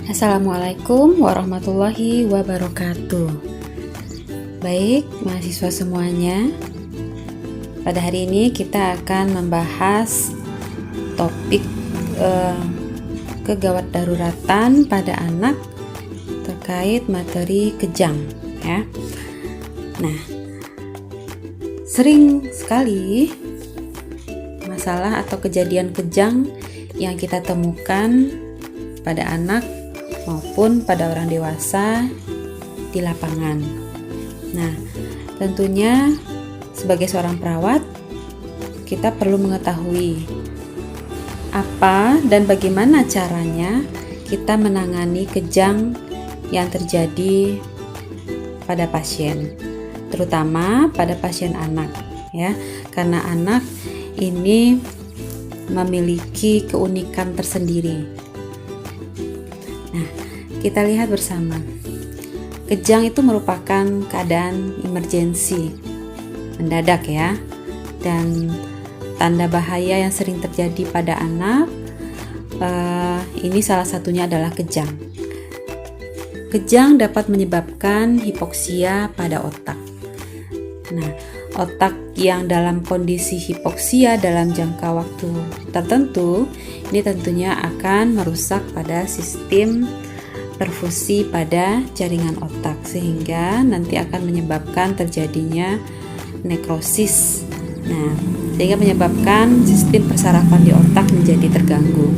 Assalamualaikum warahmatullahi wabarakatuh. Baik, mahasiswa semuanya, pada hari ini kita akan membahas topik kegawat daruratan pada anak terkait materi kejang ya. Nah, sering sekali masalah atau kejadian kejang yang kita temukan pada anak maupun pada orang dewasa di lapangan. Nah, tentunya sebagai seorang perawat kita perlu mengetahui apa dan bagaimana caranya kita menangani kejang yang terjadi pada pasien, terutama pada pasien anak ya, karena anak ini memiliki keunikan tersendiri. Nah, kita lihat bersama. Kejang itu merupakan keadaan emergensi mendadak ya, dan tanda bahaya yang sering terjadi pada anak ini salah satunya adalah kejang. Kejang dapat menyebabkan hipoksia pada otak. Nah, otak yang dalam kondisi hipoksia dalam jangka waktu tertentu ini tentunya akan merusak pada sistem perfusi pada jaringan otak, sehingga nanti akan menyebabkan terjadinya nekrosis. Nah, sehingga menyebabkan sistem persarafan di otak menjadi terganggu.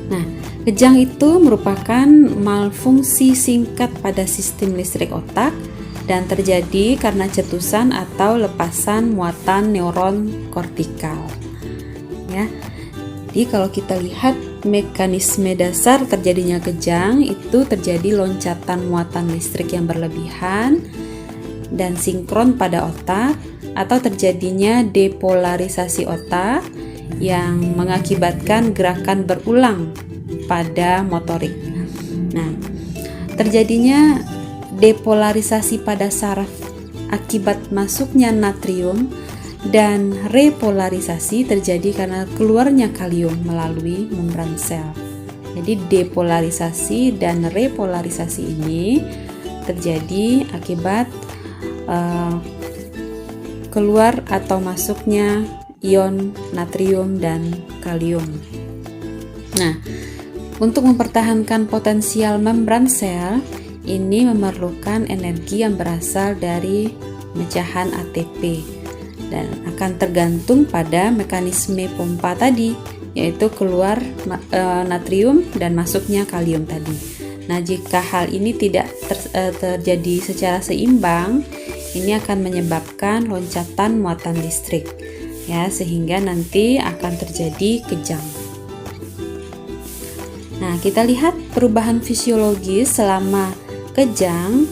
Nah, kejang itu merupakan malfungsi singkat pada sistem listrik otak dan terjadi karena cetusan atau lepasan muatan neuron kortikal. Ya. Jadi kalau kita lihat mekanisme dasar terjadinya kejang itu terjadi loncatan muatan listrik yang berlebihan dan sinkron pada otak, atau terjadinya depolarisasi otak yang mengakibatkan gerakan berulang pada motorik. Nah, terjadinya depolarisasi pada saraf akibat masuknya natrium dan repolarisasi terjadi karena keluarnya kalium melalui membran sel. Jadi depolarisasi dan repolarisasi ini terjadi akibat keluar atau masuknya ion natrium dan kalium. Nah, untuk mempertahankan potensial membran sel ini memerlukan energi yang berasal dari pemecahan ATP dan akan tergantung pada mekanisme pompa tadi, yaitu keluar natrium dan masuknya kalium tadi. Nah, jika hal ini tidak terjadi secara seimbang, ini akan menyebabkan loncatan muatan listrik ya, sehingga nanti akan terjadi kejang. Nah, kita lihat perubahan fisiologis selama kejang.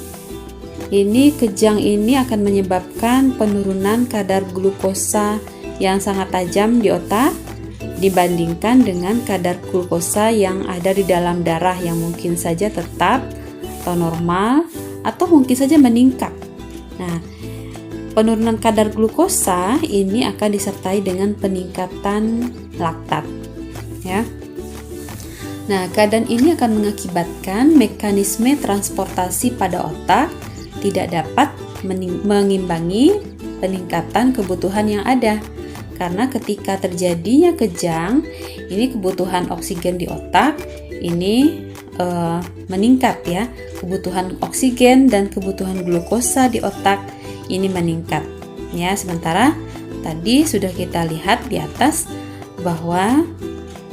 Kejang ini akan menyebabkan penurunan kadar glukosa yang sangat tajam di otak dibandingkan dengan kadar glukosa yang ada di dalam darah yang mungkin saja tetap atau normal atau mungkin saja meningkat. Nah, penurunan kadar glukosa ini akan disertai dengan peningkatan laktat ya. Nah, keadaan ini akan mengakibatkan mekanisme transportasi pada otak tidak dapat mengimbangi peningkatan kebutuhan yang ada. Karena ketika terjadinya kejang, ini kebutuhan oksigen di otak ini meningkat ya. Kebutuhan oksigen dan kebutuhan glukosa di otak ini meningkat ya. Sementara tadi sudah kita lihat di atas bahwa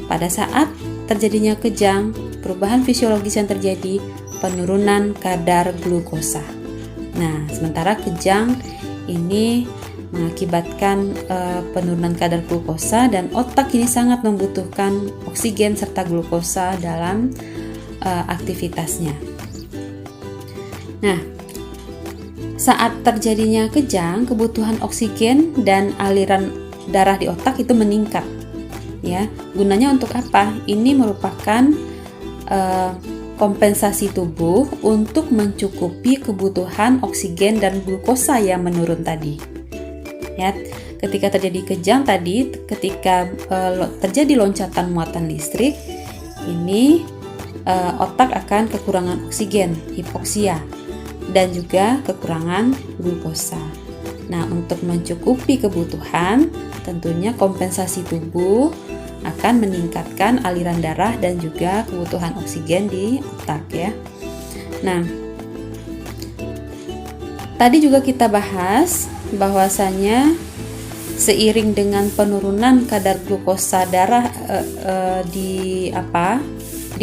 pada saat terjadinya kejang, perubahan fisiologis yang terjadi penurunan kadar glukosa. Nah, sementara kejang ini mengakibatkan penurunan kadar glukosa dan otak ini sangat membutuhkan oksigen serta glukosa dalam aktivitasnya. Nah, saat terjadinya kejang, kebutuhan oksigen dan aliran darah di otak itu meningkat. Ya, gunanya untuk apa? Ini merupakan kompensasi tubuh untuk mencukupi kebutuhan oksigen dan glukosa yang menurun tadi. Ya, ketika terjadi kejang tadi, ketika terjadi loncatan muatan listrik, ini otak akan kekurangan oksigen, hipoksia, dan juga kekurangan glukosa. Nah, untuk mencukupi kebutuhan, tentunya kompensasi tubuh akan meningkatkan aliran darah dan juga kebutuhan oksigen di otak ya. Nah, tadi juga kita bahas bahwasanya seiring dengan penurunan kadar glukosa darah di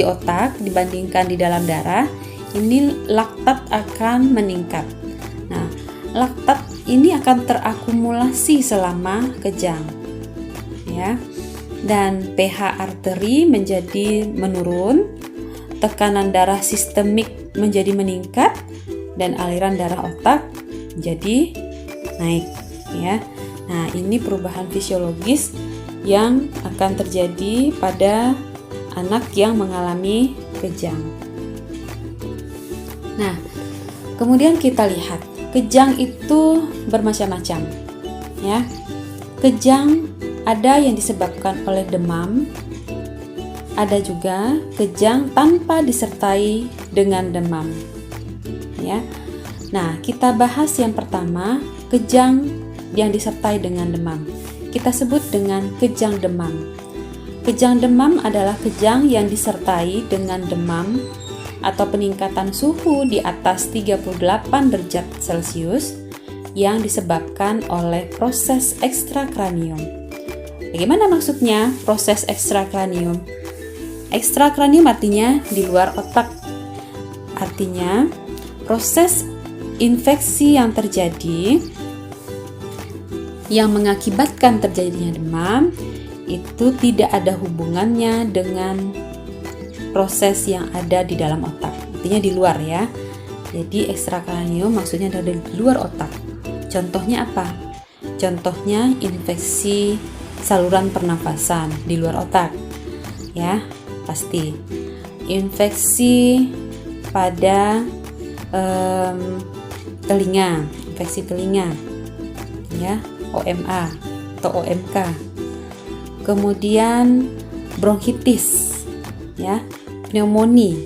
otak dibandingkan di dalam darah, ini laktat akan meningkat. Nah, laktat ini akan terakumulasi selama kejang, ya, dan pH arteri menjadi menurun, tekanan darah sistemik menjadi meningkat, dan aliran darah otak menjadi naik, ya. Nah, ini perubahan fisiologis yang akan terjadi pada anak yang mengalami kejang. Nah, kemudian kita lihat kejang itu bermacam-macam, ya. Kejang ada yang disebabkan oleh demam, ada juga kejang tanpa disertai dengan demam, ya. Nah, kita bahas yang pertama, kejang yang disertai dengan demam. Kita sebut dengan kejang demam. Kejang demam adalah kejang yang disertai dengan demam atau peningkatan suhu di atas 38 derajat Celcius yang disebabkan oleh proses ekstrakranium. Bagaimana maksudnya proses ekstrakranium? Ekstrakranium artinya di luar otak. Artinya proses infeksi yang terjadi yang mengakibatkan terjadinya demam itu tidak ada hubungannya dengan proses yang ada di dalam otak. Artinya di luar ya. Jadi ekstrakranium maksudnya ada di luar otak. Contohnya apa? Contohnya infeksi saluran pernafasan di luar otak. Ya, pasti. Infeksi pada telinga, infeksi telinga. Ya, OMA atau OMK. Kemudian bronkitis, ya, pneumonia.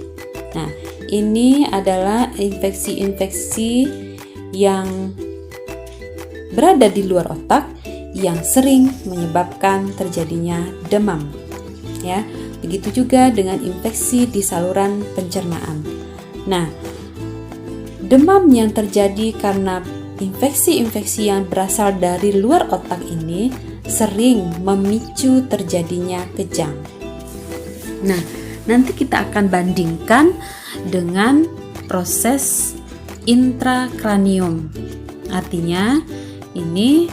Nah, ini adalah infeksi-infeksi yang berada di luar otak yang sering menyebabkan terjadinya demam. Ya, begitu juga dengan infeksi di saluran pencernaan. Nah, demam yang terjadi karena infeksi-infeksi yang berasal dari luar otak ini sering memicu terjadinya kejang. Nah, nanti kita akan bandingkan dengan proses intrakranium. Artinya, ini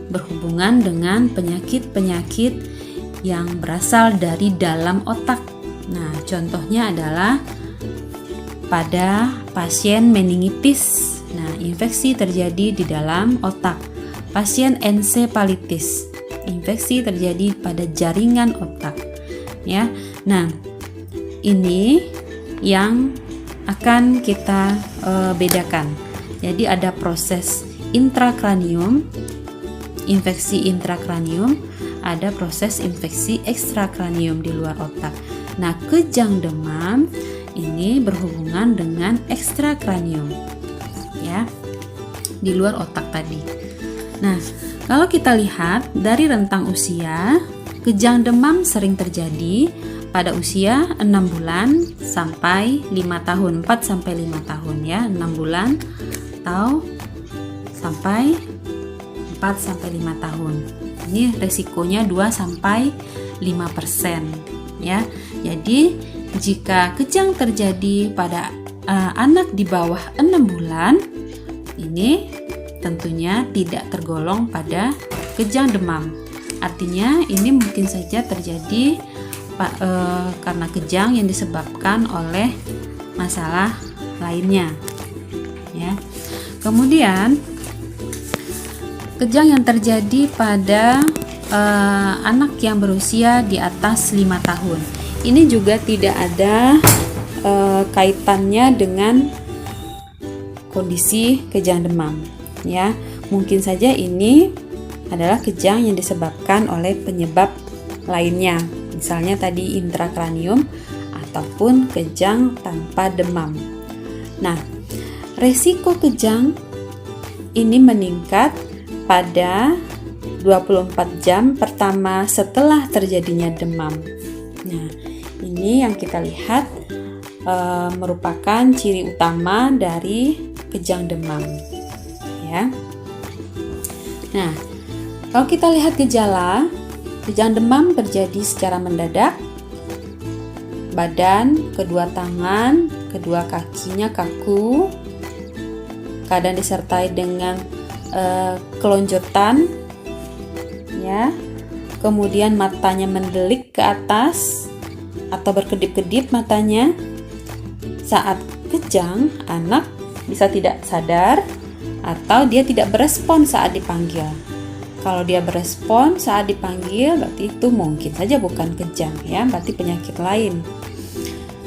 berhubungan dengan penyakit-penyakit yang berasal dari dalam otak. Nah, contohnya adalah pada pasien meningitis. Nah, infeksi terjadi di dalam otak. Pasien ensefalitis, infeksi terjadi pada jaringan otak. Ya, nah ini yang akan kita bedakan. Jadi ada proses intrakranium, infeksi intrakranium, ada proses infeksi ekstrakranium di luar otak. Nah, kejang demam ini berhubungan dengan ekstrakranium. Ya, di luar otak tadi. Nah, kalau kita lihat dari rentang usia, kejang demam sering terjadi pada usia 6 bulan sampai 5 tahun, 4 sampai 5 tahun ya, 6 bulan atau sampai 4 sampai 5 tahun. Ini resikonya 2 sampai 5% ya. Jadi, jika kejang terjadi pada anak di bawah 6 bulan, ini tentunya tidak tergolong pada kejang demam. Artinya ini mungkin saja terjadi karena kejang yang disebabkan oleh masalah lainnya. Ya. Kemudian kejang yang terjadi pada anak yang berusia di atas 5 tahun. Ini juga tidak ada kaitannya dengan kondisi kejang demam. Ya, mungkin saja ini adalah kejang yang disebabkan oleh penyebab lainnya. misalnya tadi intrakranium ataupun kejang tanpa demam. Nah, resiko kejang ini meningkat pada 24 jam pertama setelah terjadinya demam. Nah, ini yang kita lihat merupakan ciri utama dari kejang demam, ya. Nah, kalau kita lihat gejala, kejang demam terjadi secara mendadak. Badan, kedua tangan, kedua kakinya kaku. Kadang disertai dengan kelonjotan, ya. Kemudian matanya mendelik ke atas atau berkedip-kedip matanya. Saat kejang, anak bisa tidak sadar atau dia tidak berespon saat dipanggil. Kalau dia berespon saat dipanggil, berarti itu mungkin saja bukan kejang, ya, berarti penyakit lain.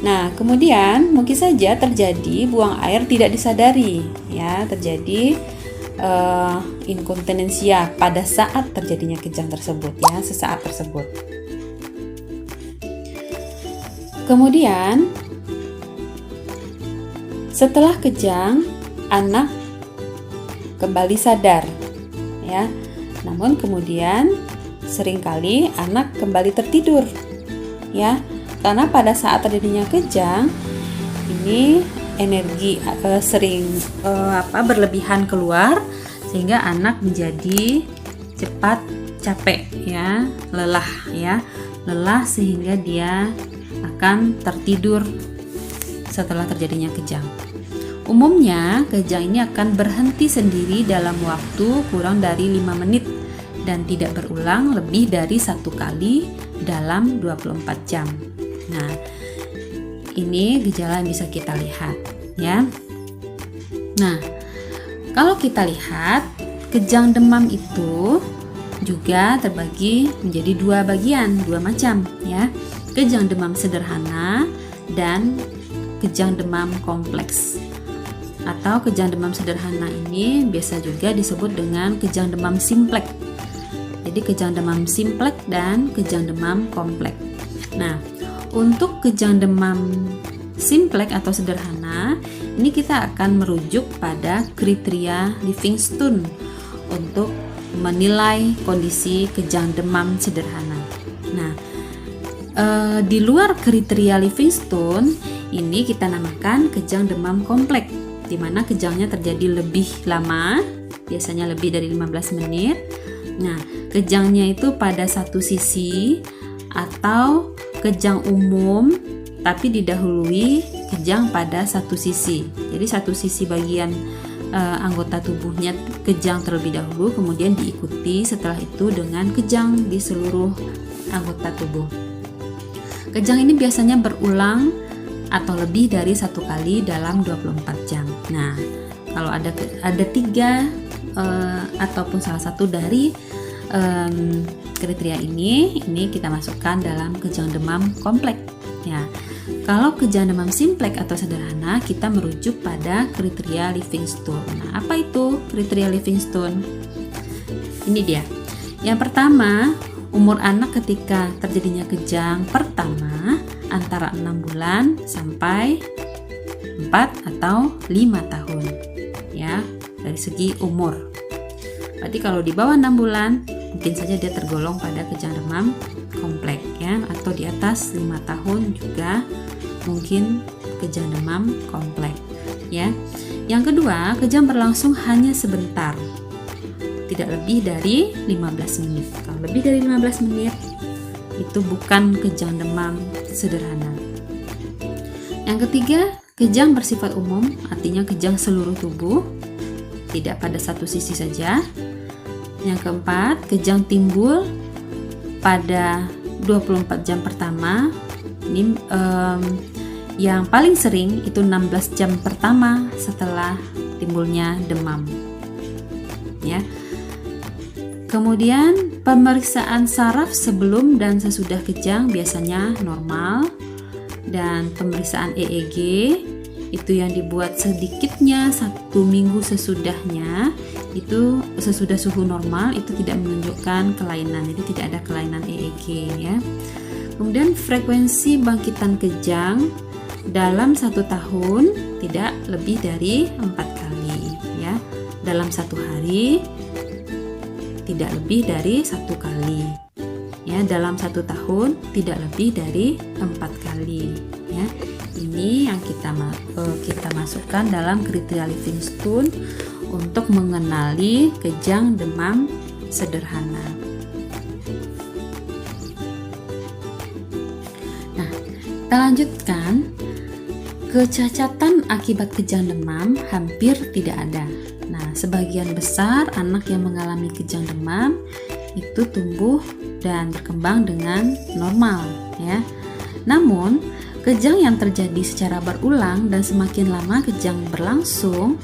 Nah, kemudian mungkin saja terjadi buang air tidak disadari, ya, terjadi inkontinensia pada saat terjadinya kejang tersebut, ya, sesaat tersebut. Kemudian setelah kejang, anak kembali sadar, ya. Namun kemudian seringkali anak kembali tertidur, ya. Karena pada saat terjadinya kejang, ini energi sering berlebihan keluar sehingga anak menjadi cepat capek, ya, lelah sehingga dia akan tertidur setelah terjadinya kejang. Umumnya, kejang ini akan berhenti sendiri dalam waktu kurang dari 5 menit dan tidak berulang lebih dari 1 kali dalam 24 jam. Nah, ini gejala yang bisa kita lihat, ya. Nah, kalau kita lihat, kejang demam itu juga terbagi menjadi 2 bagian, 2 macam, ya. Kejang demam sederhana dan kejang demam kompleks. Atau kejang demam sederhana ini biasa juga disebut dengan kejang demam simplek. Jadi kejang demam simplek dan kejang demam kompleks. Nah, untuk kejang demam simplek atau sederhana, ini kita akan merujuk pada kriteria Livingstone untuk menilai kondisi kejang demam sederhana. Nah, di luar kriteria Livingstone, ini kita namakan kejang demam kompleks, di mana kejangnya terjadi lebih lama, biasanya lebih dari 15 menit. Nah, kejangnya itu pada satu sisi atau kejang umum, tapi didahului kejang pada satu sisi. Jadi satu sisi bagian anggota tubuhnya kejang terlebih dahulu, kemudian diikuti setelah itu dengan kejang di seluruh anggota tubuh. Kejang ini biasanya berulang atau lebih dari 1 kali dalam 24 jam. Nah, kalau ada 3 ataupun salah satu dari kriteria ini kita masukkan dalam kejang demam kompleks, ya. Kalau kejang demam simplek atau sederhana, kita merujuk pada kriteria Livingstone. Nah, apa itu kriteria Livingstone? Ini dia. Yang pertama, umur anak ketika terjadinya kejang pertama antara 6 bulan sampai 4 atau 5 tahun, ya, dari segi umur. Berarti kalau di bawah 6 bulan mungkin saja dia tergolong pada kejang demam kompleks, ya, atau di atas 5 tahun juga mungkin kejang demam kompleks, ya. Yang kedua, kejang berlangsung hanya sebentar, tidak lebih dari 15 menit. Kalau lebih dari 15 menit itu bukan kejang demam sederhana. Yang ketiga, kejang bersifat umum, artinya kejang seluruh tubuh, tidak pada satu sisi saja. Yang keempat, kejang timbul pada 24 jam pertama. Ini yang paling sering itu 16 jam pertama setelah timbulnya demam, ya. Kemudian pemeriksaan saraf sebelum dan sesudah kejang biasanya normal, dan pemeriksaan EEG itu yang dibuat sedikitnya 1 minggu sesudahnya, itu sesudah suhu normal, itu tidak menunjukkan kelainan, jadi tidak ada kelainan EEG, ya. Kemudian frekuensi bangkitan kejang dalam 1 tahun tidak lebih dari 4 kali ya. Dalam 1 hari tidak lebih dari 1 kali. Ya, dalam 1 tahun tidak lebih dari 4 kali ya. Ini yang kita masukkan dalam kriteria Livingstone untuk mengenali kejang demam sederhana. Nah, kita lanjutkan. Kecacatan akibat kejang demam hampir tidak ada. Nah, sebagian besar anak yang mengalami kejang demam itu tumbuh dan berkembang dengan normal ya. Namun, kejang yang terjadi secara berulang dan semakin lama kejang berlangsung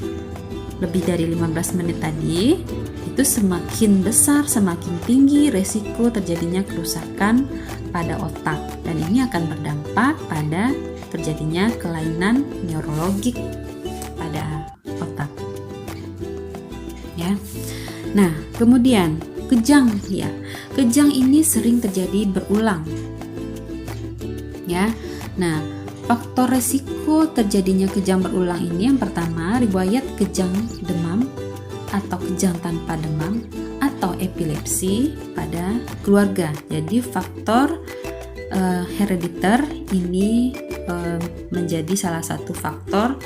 lebih dari 15 menit tadi, itu semakin besar, semakin tinggi resiko terjadinya kerusakan pada otak, dan ini akan berdampak pada terjadinya kelainan neurologik pada otak. Ya. Nah, kemudian kejang ya. Kejang ini sering terjadi berulang. Ya. Nah, faktor resiko terjadinya kejang berulang ini yang pertama, riwayat kejang demam atau kejang tanpa demam atau epilepsi pada keluarga. Jadi faktor herediter ini menjadi salah satu faktor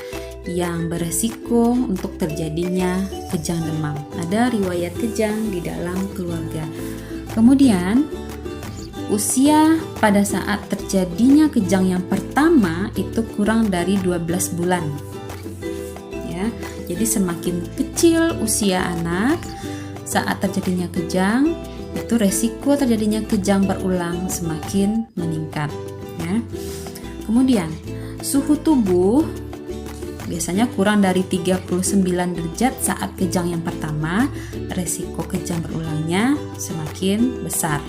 yang beresiko untuk terjadinya kejang demam. Ada riwayat kejang di dalam keluarga. Kemudian usia pada saat terjadinya kejang yang pertama itu kurang dari 12 bulan. Ya, jadi semakin kecil usia anak saat terjadinya kejang, itu resiko terjadinya kejang berulang semakin meningkat. Ya. Kemudian suhu tubuh biasanya kurang dari 39 derajat saat kejang yang pertama, resiko kejang berulangnya semakin besar.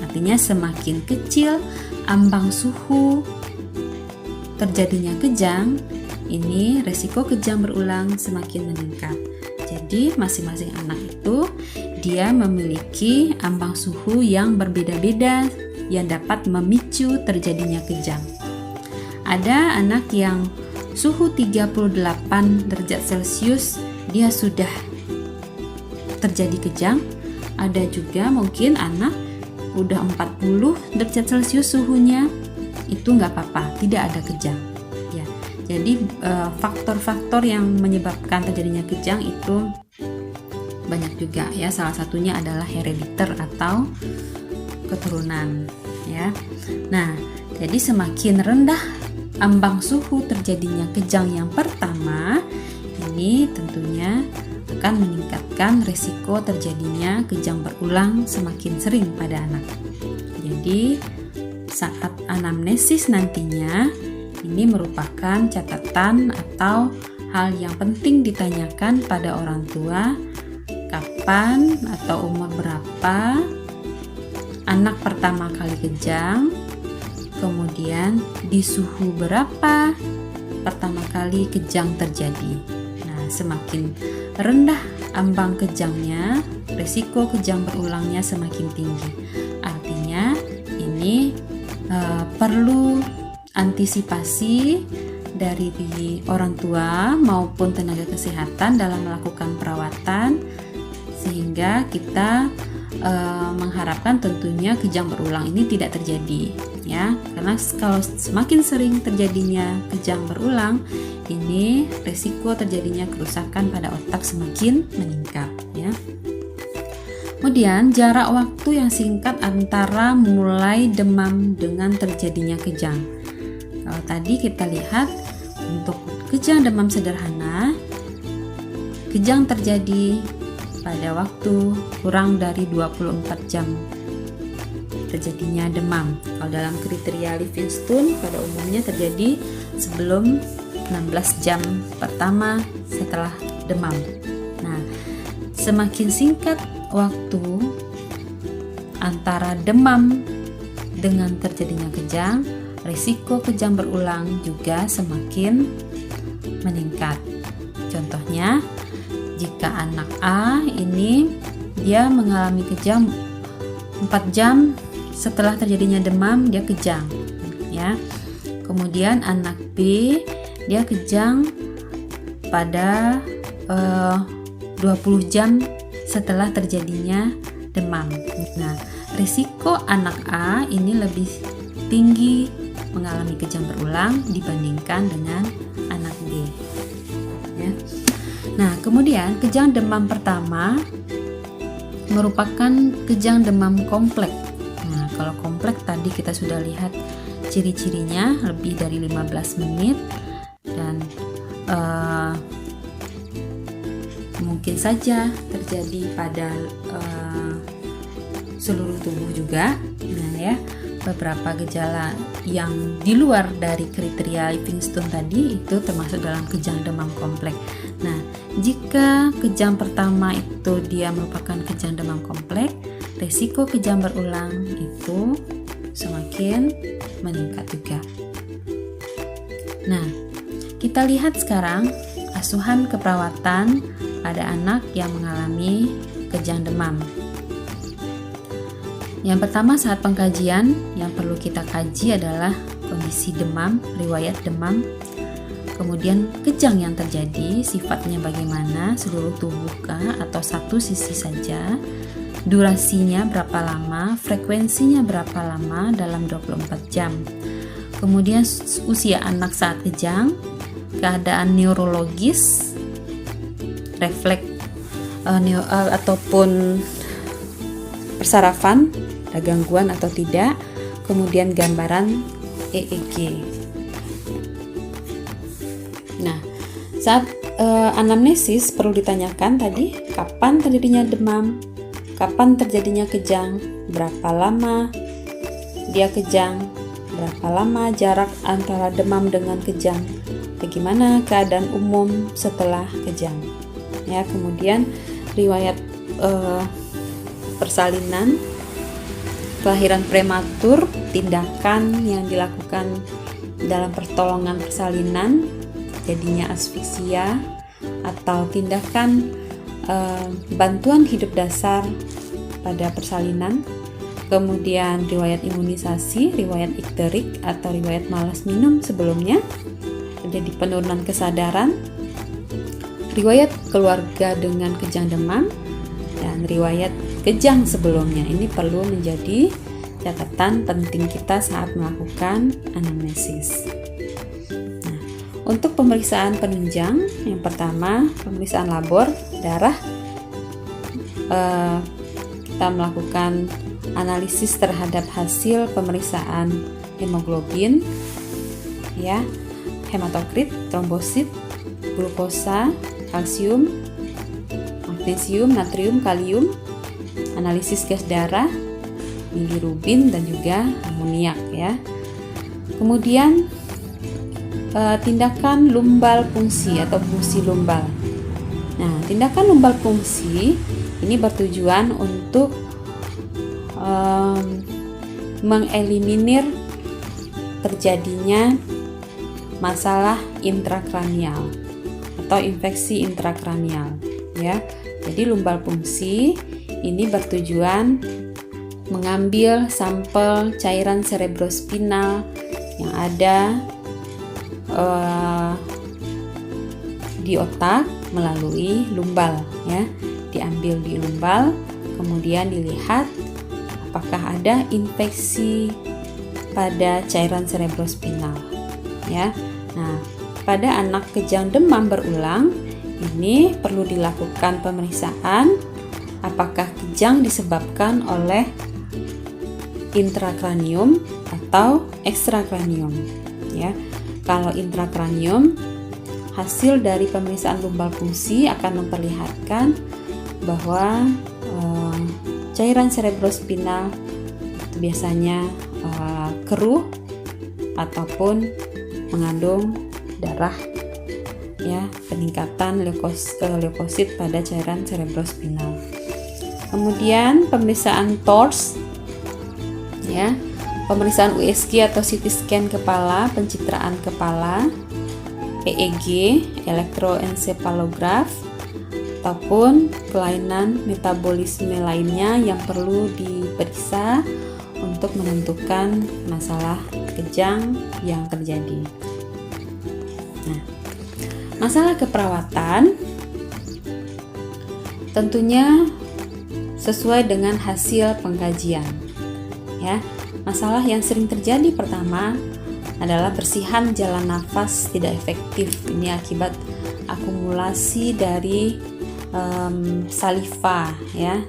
Artinya semakin kecil ambang suhu terjadinya kejang, ini resiko kejang berulang semakin meningkat. Jadi masing-masing anak itu dia memiliki ambang suhu yang berbeda-beda yang dapat memicu terjadinya kejang. Ada anak yang suhu 38 derajat Celcius dia sudah terjadi kejang. Ada juga mungkin anak udah 40 derajat Celcius suhunya, itu nggak apa-apa, tidak ada kejang ya. Jadi faktor-faktor yang menyebabkan terjadinya kejang itu banyak juga ya. Salah satunya adalah herediter atau keturunan ya. Nah, jadi semakin rendah ambang suhu terjadinya kejang yang pertama, ini tentunya akan meningkatkan risiko terjadinya kejang berulang semakin sering pada anak. Jadi saat anamnesis nantinya, ini merupakan catatan atau hal yang penting ditanyakan pada orang tua, kapan atau umur berapa anak pertama kali kejang, kemudian di suhu berapa pertama kali kejang terjadi. Nah, semakin rendah ambang kejangnya, risiko kejang berulangnya semakin tinggi. Artinya ini perlu antisipasi dari orang tua maupun tenaga kesehatan dalam melakukan perawatan, sehingga kita mengharapkan tentunya kejang berulang ini tidak terjadi ya. Karena kalau semakin sering terjadinya kejang berulang, ini risiko terjadinya kerusakan pada otak semakin meningkat ya. Kemudian jarak waktu yang singkat antara mulai demam dengan terjadinya kejang. Kalau tadi kita lihat untuk kejang demam sederhana, kejang terjadi pada waktu kurang dari 24 jam terjadinya demam. Kalau dalam kriteria Livingstone pada umumnya terjadi sebelum 16 jam pertama setelah demam. Nah, semakin singkat waktu antara demam dengan terjadinya kejang, risiko kejang berulang juga semakin meningkat. Contohnya, jika anak A ini dia mengalami kejang 4 jam setelah terjadinya demam dia kejang, ya. Kemudian anak B dia kejang pada 20 jam setelah terjadinya demam. Nah, risiko anak A ini lebih tinggi mengalami kejang berulang dibandingkan dengan anak B, ya. Nah, kemudian kejang demam pertama merupakan kejang demam kompleks. Nah, kalau kompleks tadi kita sudah lihat ciri-cirinya, lebih dari 15 menit dan mungkin saja terjadi pada seluruh tubuh juga. Nah, ya, beberapa gejala yang di luar dari kriteria Livingstone tadi itu termasuk dalam kejang demam kompleks. Nah, jika kejang pertama itu dia merupakan kejang demam kompleks, resiko kejang berulang itu semakin meningkat juga. Nah, kita lihat sekarang asuhan keperawatan pada anak yang mengalami kejang demam. Yang pertama, saat pengkajian yang perlu kita kaji adalah kondisi demam, riwayat demam, kemudian kejang yang terjadi, sifatnya bagaimana, seluruh tubuh kah atau satu sisi saja, durasinya berapa lama, frekuensinya berapa lama dalam 24 jam. Kemudian usia anak saat kejang, keadaan neurologis, refleks ataupun persarafan, ada gangguan atau tidak, kemudian gambaran EEG. Nah, saat anamnesis perlu ditanyakan tadi, kapan terjadinya demam, kapan terjadinya kejang, berapa lama dia kejang, berapa lama jarak antara demam dengan kejang, bagaimana keadaan umum setelah kejang. Ya, kemudian riwayat persalinan, kelahiran prematur, tindakan yang dilakukan dalam pertolongan persalinan, jadinya asfiksia, atau tindakan bantuan hidup dasar pada persalinan, kemudian riwayat imunisasi, riwayat ikterik atau riwayat malas minum sebelumnya, terjadi penurunan kesadaran, riwayat keluarga dengan kejang demam, dan riwayat kejang sebelumnya. Ini perlu menjadi catatan penting kita saat melakukan anamnesis. Nah, untuk pemeriksaan penunjang, yang pertama pemeriksaan labor darah, kita melakukan analisis terhadap hasil pemeriksaan hemoglobin, ya, hematokrit, trombosit, glukosa, kalsium, magnesium, natrium, kalium, analisis gas darah, bilirubin dan juga amoniak, ya. Kemudian tindakan lumbal fungsi atau fungsi lumbal. Nah, tindakan lumbal fungsi ini bertujuan untuk mengeliminir terjadinya masalah intrakranial atau infeksi intrakranial, ya. Jadi lumbal fungsi ini bertujuan mengambil sampel cairan cerebrospinal yang ada di otak melalui lumbal, ya. Diambil di lumbal, kemudian dilihat apakah ada infeksi pada cairan cerebrospinal, ya. Nah, pada anak kejang demam berulang ini perlu dilakukan pemeriksaan apakah kejang disebabkan oleh intrakranium atau ekstrakranium, ya. Kalau intrakranium, hasil dari pemeriksaan lumbal fungsi akan memperlihatkan bahwa cairan cerebrospinal itu biasanya keruh ataupun mengandung darah, ya, peningkatan leukosit pada cairan cerebrospinal. Kemudian pemeriksaan TORS, ya, pemeriksaan USG atau CT scan kepala, pencitraan kepala, EEG, elektroencephalograf, ataupun kelainan metabolisme lainnya yang perlu diperiksa untuk menentukan masalah kejang yang terjadi. Nah, masalah keperawatan tentunya sesuai dengan hasil pengkajian. Ya, masalah yang sering terjadi pertama adalah bersihan jalan nafas tidak efektif. Ini akibat akumulasi dari saliva, ya.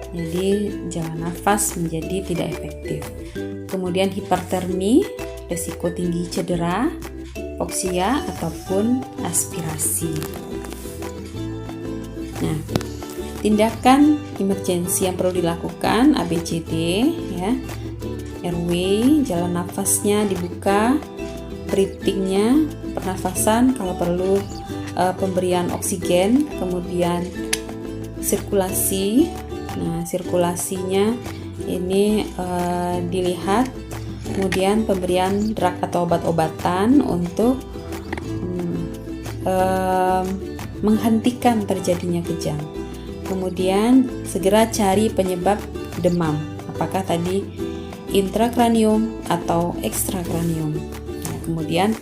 Jadi jalan nafas menjadi tidak efektif. Kemudian hipertermi, risiko tinggi cedera, hipoksia ataupun aspirasi. Nah, tindakan emergensi yang perlu dilakukan ABCD, ya. Airway, jalan nafasnya dibuka, breathingnya, pernafasan, kalau perlu pemberian oksigen, kemudian sirkulasi. Nah, sirkulasinya ini dilihat, kemudian pemberian drug atau obat-obatan untuk menghentikan terjadinya kejang. Kemudian segera cari penyebab demam, apakah tadi intrakranium atau ekstrakranium. Nah, kemudian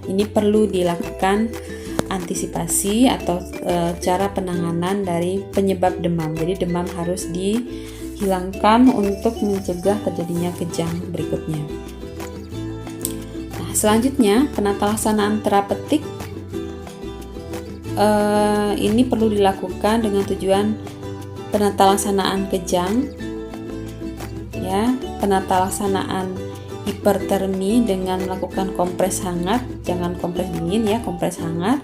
ini perlu dilakukan antisipasi atau cara penanganan dari penyebab demam. Jadi demam harus dihilangkan untuk mencegah terjadinya kejang berikutnya. Nah, selanjutnya penata laksanaan terapeutik ini perlu dilakukan dengan tujuan penata laksanaan kejang, ya, penata laksanaan hipertermi dengan melakukan kompres hangat, jangan kompres dingin, ya, kompres hangat.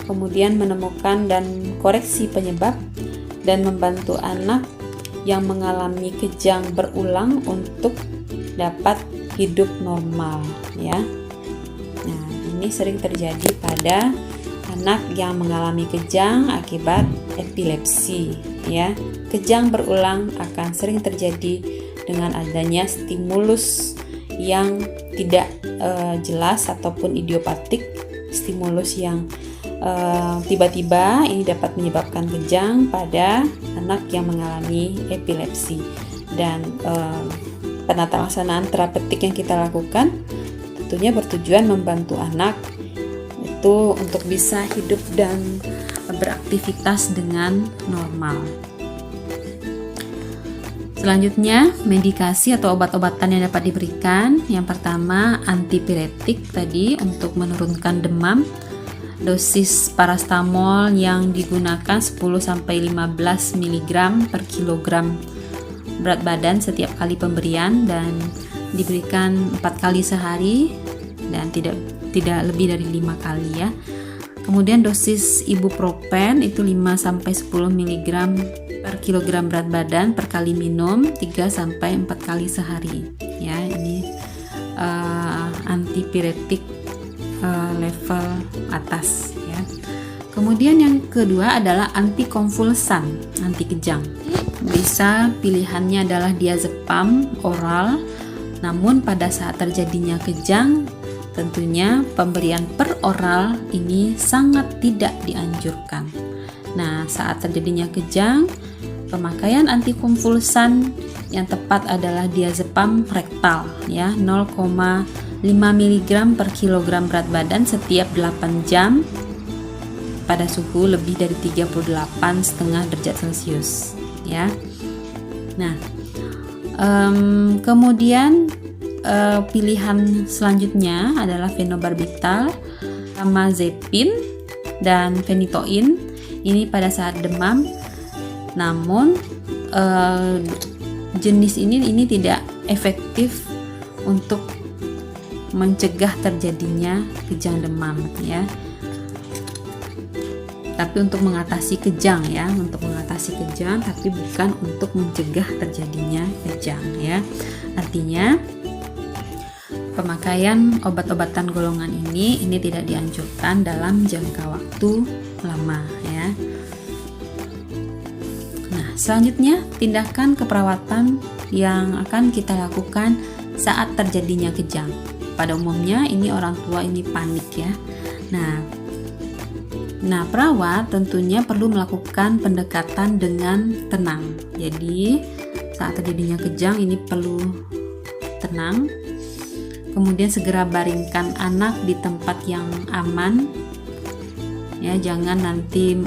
Kemudian menemukan dan koreksi penyebab dan membantu anak yang mengalami kejang berulang untuk dapat hidup normal, ya. Nah, ini sering terjadi pada anak yang mengalami kejang akibat epilepsi, ya. Kejang berulang akan sering terjadi dengan adanya stimulus yang tidak jelas ataupun idiopatik, stimulus yang tiba-tiba ini dapat menyebabkan kejang pada anak yang mengalami epilepsi. Dan penata laksanaan terapeutik yang kita lakukan tentunya bertujuan membantu anak itu untuk bisa hidup dan beraktivitas dengan normal. Selanjutnya, medikasi atau obat-obatan yang dapat diberikan. Yang pertama, antipiretik tadi untuk menurunkan demam. Dosis parastamol yang digunakan 10-15 mg per kilogram berat badan setiap kali pemberian dan diberikan 4 kali sehari dan tidak lebih dari 5 kali, ya. Kemudian dosis ibuprofen itu 5-10 mg per kilogram berat badan per kali minum 3-4 kali sehari, ya. Ini antipiretik level atas, ya. Kemudian yang kedua adalah antikonvulsan, anti kejang. Bisa pilihannya adalah diazepam oral, namun pada saat terjadinya kejang tentunya pemberian per oral ini sangat tidak dianjurkan. Nah, saat terjadinya kejang, pemakaian antikonvulsan yang tepat adalah diazepam rektal, ya, 0,5 mg per kilogram berat badan setiap 8 jam pada suhu lebih dari 38,5 derajat Celcius, ya. Nah, kemudian pilihan selanjutnya adalah fenobarbital, amazepin, dan phenytoin. Ini pada saat demam. Namun jenis ini tidak efektif untuk mencegah terjadinya kejang demam, ya. Tapi untuk mengatasi kejang, ya, untuk mengatasi kejang, tapi bukan untuk mencegah terjadinya kejang, ya. Artinya pemakaian obat-obatan golongan ini tidak dianjurkan dalam jangka waktu lama, ya. Nah, selanjutnya tindakan keperawatan yang akan kita lakukan saat terjadinya kejang. Pada umumnya ini orang tua ini panik, ya. Nah, perawat tentunya perlu melakukan pendekatan dengan tenang. Jadi saat terjadinya kejang ini perlu tenang. Kemudian segera baringkan anak di tempat yang aman, ya, jangan nanti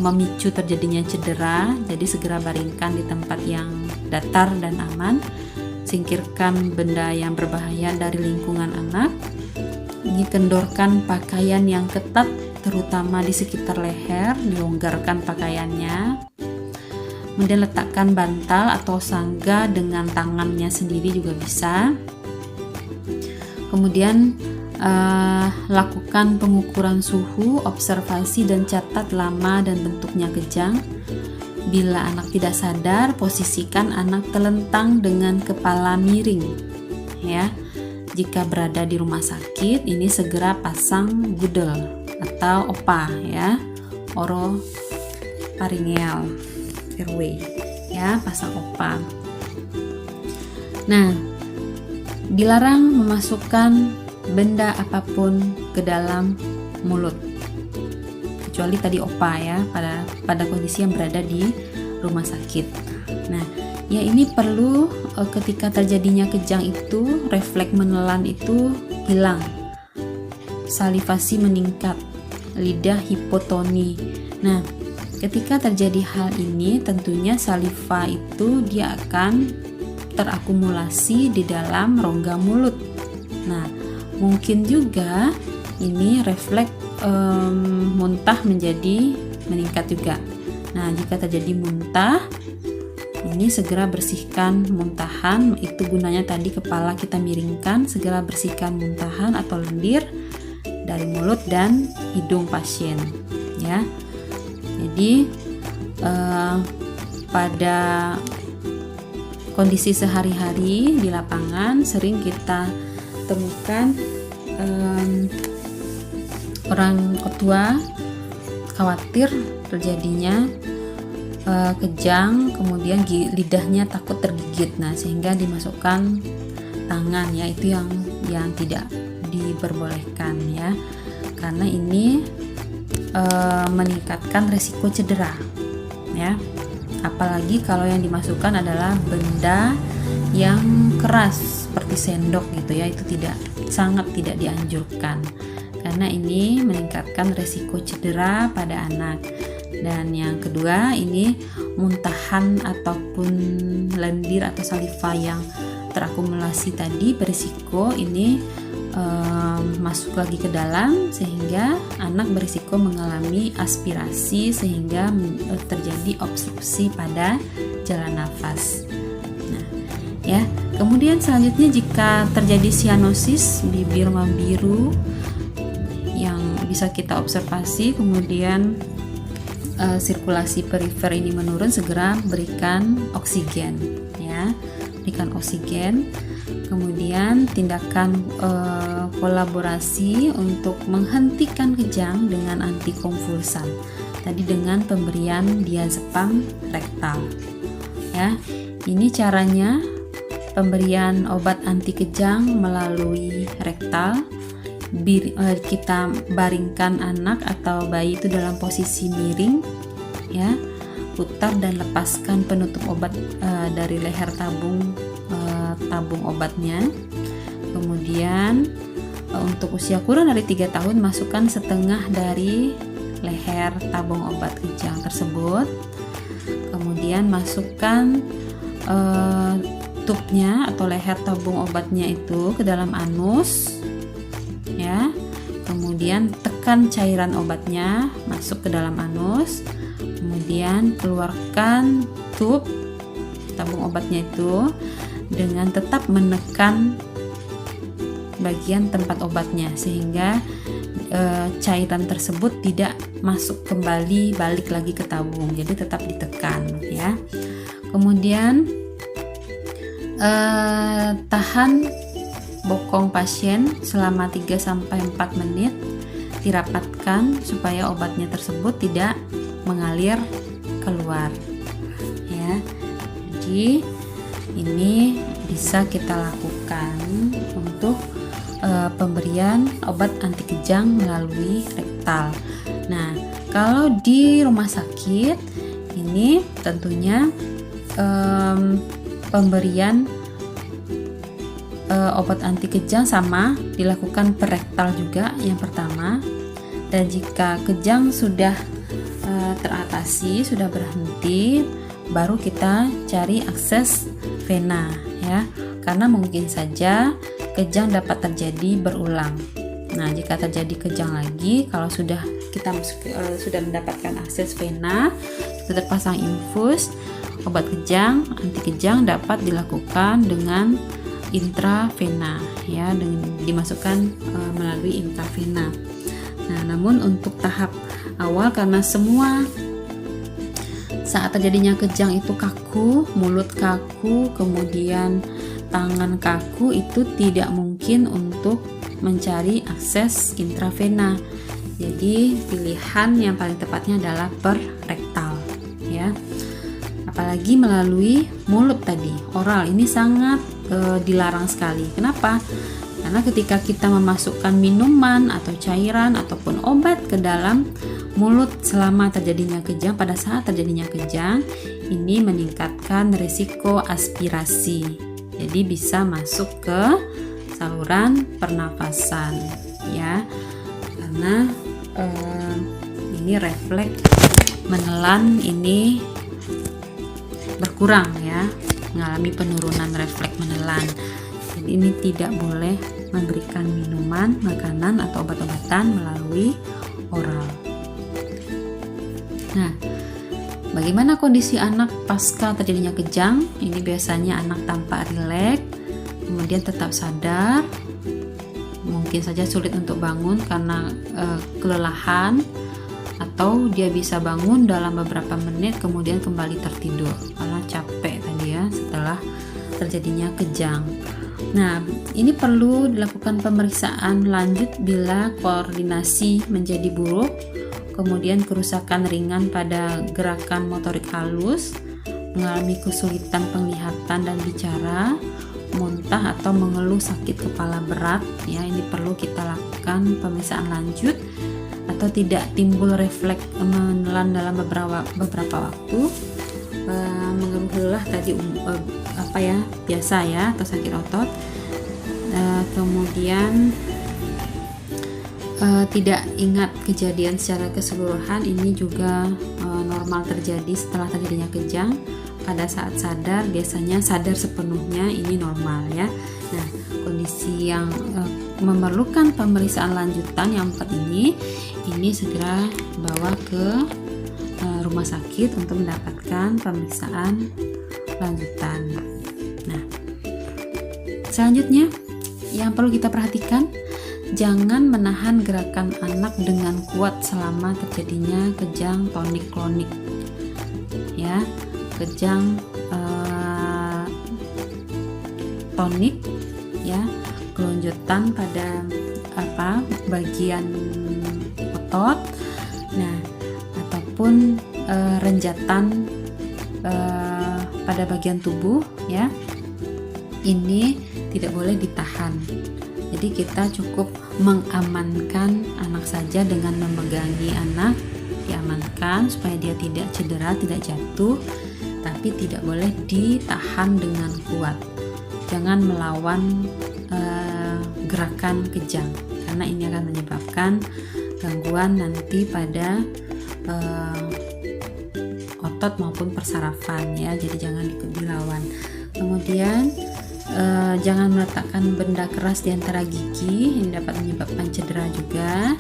memicu terjadinya cedera. Jadi segera baringkan di tempat yang datar dan aman. Singkirkan benda yang berbahaya dari lingkungan anak. Ini kendorkan pakaian yang ketat, terutama di sekitar leher, dilonggarkan pakaiannya. Kemudian letakkan bantal atau sangga dengan tangannya sendiri juga bisa. Kemudian lakukan pengukuran suhu, observasi dan catat lama dan bentuknya kejang. Bila anak tidak sadar, posisikan anak telentang dengan kepala miring, ya. Jika berada di rumah sakit, ini segera pasang gudel atau OPA, ya, oropharyngeal airway, ya, pasang OPA. Nah, dilarang memasukkan benda apapun ke dalam mulut, kecuali tadi OPA, ya, pada kondisi yang berada di rumah sakit. Nah, ya, ini perlu ketika terjadinya kejang itu, refleks menelan itu hilang, salivasi meningkat, lidah hipotoni. Nah, ketika terjadi hal ini, tentunya saliva itu dia akan terakumulasi di dalam rongga mulut. Nah, mungkin juga ini refleks muntah menjadi meningkat juga. Nah, jika terjadi muntah, ini segera bersihkan muntahan. Itu gunanya tadi kepala kita miringkan, segera bersihkan muntahan atau lendir dari mulut dan hidung pasien, ya. Jadi pada kondisi sehari-hari di lapangan sering kita temukan orang tua khawatir terjadinya kejang, kemudian lidahnya takut tergigit. Nah, sehingga dimasukkan tangan, ya, itu yang tidak diperbolehkan, ya, karena ini meningkatkan resiko cedera, ya. Apalagi kalau yang dimasukkan adalah benda yang keras seperti sendok gitu, ya, itu sangat tidak dianjurkan karena ini meningkatkan resiko cedera pada anak. Dan yang kedua, ini muntahan ataupun lendir atau saliva yang terakumulasi tadi berisiko ini masuk lagi ke dalam, sehingga anak berisiko mengalami aspirasi sehingga terjadi obstruksi pada jalan nafas. Nah, ya, kemudian selanjutnya jika terjadi sianosis, bibir membiru yang bisa kita observasi, kemudian sirkulasi perifer ini menurun, segera berikan oksigen, ya, berikan oksigen. Kemudian tindakan kolaborasi untuk menghentikan kejang dengan antikonvulsan, tadi dengan pemberian diazepam rektal, ya. Ini caranya, pemberian obat anti kejang melalui rektal. Kita baringkan anak atau bayi itu dalam posisi miring, ya, putar dan lepaskan penutup obat dari leher tabung obatnya. Kemudian untuk usia kurang dari 3 tahun, masukkan setengah dari leher tabung obat kejang tersebut. Kemudian masukkan tubnya atau leher tabung obatnya itu ke dalam anus, ya. Kemudian tekan cairan obatnya masuk ke dalam anus, kemudian keluarkan tub tabung obatnya itu dengan tetap menekan bagian tempat obatnya sehingga cairan tersebut tidak masuk kembali, balik lagi ke tabung, jadi tetap ditekan, ya. Kemudian tahan bokong pasien selama 3-4 menit, dirapatkan supaya obatnya tersebut tidak mengalir keluar, ya. Jadi ini bisa kita lakukan untuk pemberian obat anti kejang melalui rektal. Nah, kalau di rumah sakit ini tentunya pemberian obat anti kejang sama dilakukan per rektal juga yang pertama. Dan jika kejang sudah teratasi, sudah berhenti, baru kita cari akses vena ya. Karena mungkin saja kejang dapat terjadi berulang. Nah, jika terjadi kejang lagi, kalau sudah kita sudah mendapatkan akses vena, sudah terpasang infus, obat kejang, anti kejang dapat dilakukan dengan intravena ya, dengan dimasukkan melalui intravena. Nah, namun untuk tahap awal karena semua saat terjadinya kejang itu kaku, mulut kaku, kemudian tangan kaku, itu tidak mungkin untuk mencari akses intravena. Jadi pilihan yang paling tepatnya adalah per rektal ya. Apalagi melalui mulut tadi, oral ini sangat dilarang sekali. Kenapa? Karena ketika kita memasukkan minuman atau cairan ataupun obat ke dalam mulut selama terjadinya kejang, pada saat terjadinya kejang, ini meningkatkan risiko aspirasi. Jadi bisa masuk ke saluran pernafasan ya, karena ini refleks menelan ini berkurang ya, mengalami penurunan refleks menelan. Jadi ini tidak boleh memberikan minuman, makanan atau obat-obatan melalui oral. Nah, bagaimana kondisi anak pasca terjadinya kejang? Ini biasanya anak tampak rileks, kemudian tetap sadar, mungkin saja sulit untuk bangun karena kelelahan, atau dia bisa bangun dalam beberapa menit kemudian kembali tertidur karena capek tadi ya setelah terjadinya kejang. Nah, ini perlu dilakukan pemeriksaan lanjut bila koordinasi menjadi buruk, kemudian kerusakan ringan pada gerakan motorik halus, mengalami kesulitan penglihatan dan bicara, muntah atau mengeluh sakit kepala berat ya, ini perlu kita lakukan pemeriksaan lanjut. Atau tidak timbul refleks menelan dalam beberapa waktu, mengeluh lelah tadi biasa ya, atau sakit otot, kemudian tidak ingat kejadian secara keseluruhan, ini juga normal terjadi setelah terjadinya kejang. Pada saat sadar, biasanya sadar sepenuhnya, ini normal ya. Nah, kondisi yang memerlukan pemeriksaan lanjutan yang 4 ini segera bawa ke rumah sakit untuk mendapatkan pemeriksaan lanjutan. Nah, selanjutnya yang perlu kita perhatikan, jangan menahan gerakan anak dengan kuat selama terjadinya kejang tonik-klonik ya. Kejang tonik ya, kelonjotan pada bagian otot, nah ataupun renjatan pada bagian tubuh ya, ini tidak boleh ditahan. Jadi kita cukup mengamankan anak saja dengan memegangi anak, diamankan supaya dia tidak cedera, tidak jatuh, tapi tidak boleh ditahan dengan kuat. Jangan melawan gerakan kejang, karena ini akan menyebabkan gangguan nanti pada otot maupun persarafan ya. Jadi jangan dilawan. Kemudian jangan meletakkan benda keras di antara gigi, ini dapat menyebabkan cedera juga.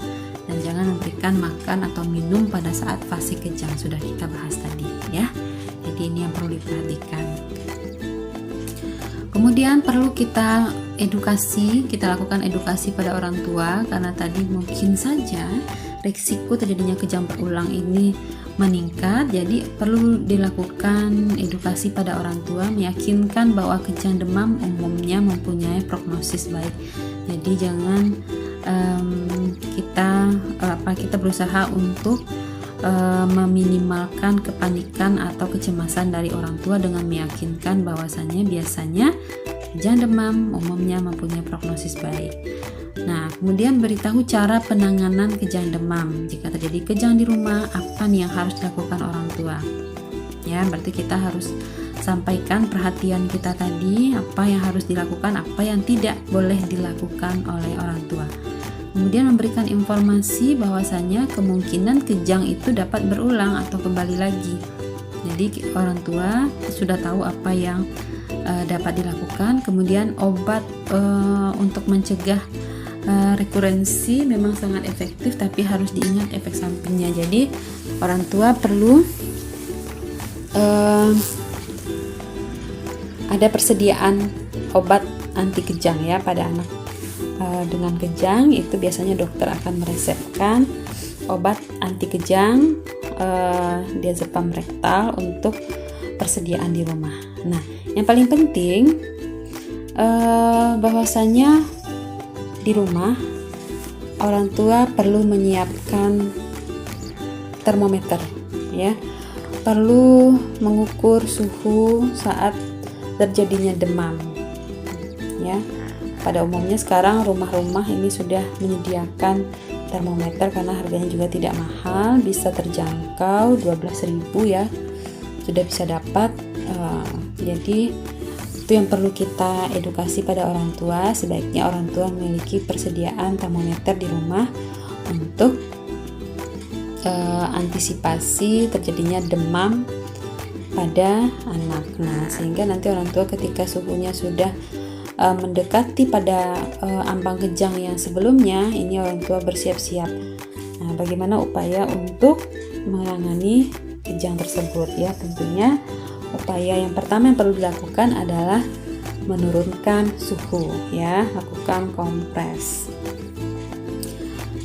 Dan jangan memberikan makan atau minum pada saat fase kejang, sudah kita bahas tadi ya. Jadi ini yang perlu diperhatikan. Kemudian perlu kita lakukan edukasi pada orang tua, karena tadi mungkin saja risiko terjadinya kejang berulang ini meningkat. Jadi perlu dilakukan edukasi pada orang tua, meyakinkan bahwa kejang demam umumnya mempunyai prognosis baik. Jadi jangan kita berusaha untuk meminimalkan kepanikan atau kecemasan dari orang tua dengan meyakinkan bahwasannya biasanya kejang demam umumnya mempunyai prognosis baik. Nah, kemudian beritahu cara penanganan kejang demam. Jika terjadi kejang di rumah, apa nih yang harus dilakukan orang tua? Ya, berarti kita harus sampaikan perhatian kita tadi, apa yang harus dilakukan, apa yang tidak boleh dilakukan oleh orang tua. Kemudian memberikan informasi bahwasanya kemungkinan kejang itu dapat berulang atau kembali lagi. Jadi orang tua sudah tahu apa yang dapat dilakukan. Kemudian obat untuk mencegah rekurensi memang sangat efektif, tapi harus diingat efek sampingnya. Jadi orang tua perlu ada persediaan obat anti kejang ya pada anak dengan kejang. Itu biasanya dokter akan meresepkan obat anti kejang, diazepam rektal untuk persediaan di rumah. Nah, yang paling penting bahwasanya di rumah orang tua perlu menyiapkan termometer ya, perlu mengukur suhu saat terjadinya demam ya. Pada umumnya sekarang rumah-rumah ini sudah menyediakan termometer karena harganya juga tidak mahal, bisa terjangkau 12.000 ya, sudah bisa dapat. Jadi itu yang perlu kita edukasi pada orang tua. Sebaiknya orang tua memiliki persediaan termometer di rumah untuk antisipasi terjadinya demam pada anak. Nah, sehingga nanti orang tua ketika suhunya sudah mendekati pada ambang kejang yang sebelumnya, ini orang tua bersiap-siap. Nah, bagaimana upaya untuk menangani kejang tersebut ya? Tentunya upaya yang pertama yang perlu dilakukan adalah menurunkan suhu ya, lakukan kompres.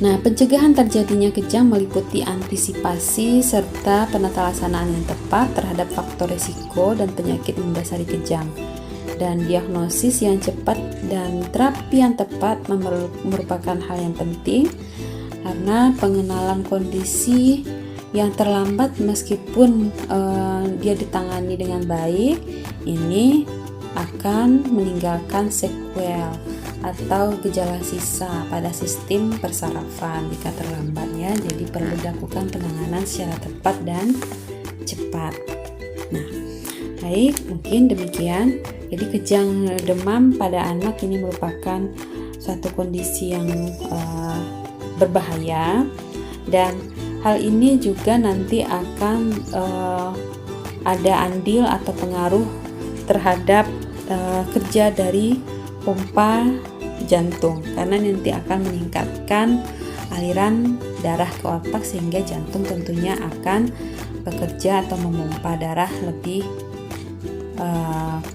Nah, pencegahan terjadinya kejang meliputi antisipasi serta penata laksanaan yang tepat terhadap faktor risiko dan penyakit yang mendasari kejang. Dan diagnosis yang cepat dan terapi yang tepat merupakan hal yang penting, karena pengenalan kondisi yang terlambat meskipun dia ditangani dengan baik, ini akan meninggalkan sequel atau gejala sisa pada sistem persarafan jika terlambat ya. Jadi perlu dilakukan penanganan secara tepat dan cepat. Nah, baik, mungkin demikian. Jadi kejang demam pada anak ini merupakan suatu kondisi yang berbahaya, dan hal ini juga nanti akan ada andil atau pengaruh terhadap kerja dari pompa jantung, karena nanti akan meningkatkan aliran darah ke otak sehingga jantung tentunya akan bekerja atau memompa darah lebih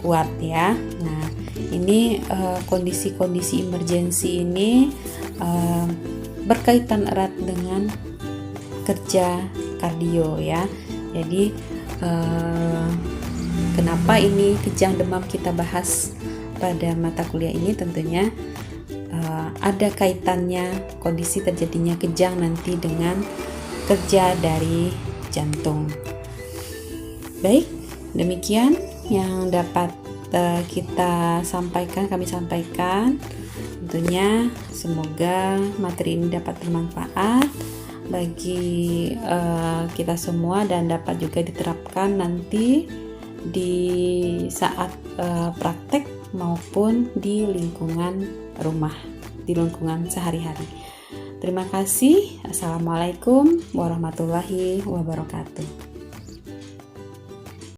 kuat ya. Nah, ini kondisi-kondisi emergensi ini berkaitan erat dengan kerja kardio ya. Jadi kenapa ini kejang demam kita bahas pada mata kuliah ini? Tentunya ada kaitannya kondisi terjadinya kejang nanti dengan kerja dari jantung. Baik, demikian yang dapat kami sampaikan. Tentunya semoga materi ini dapat bermanfaat bagi kita semua dan dapat juga diterapkan nanti di saat praktek maupun di lingkungan rumah, di lingkungan sehari-hari. Terima kasih. Assalamualaikum warahmatullahi wabarakatuh.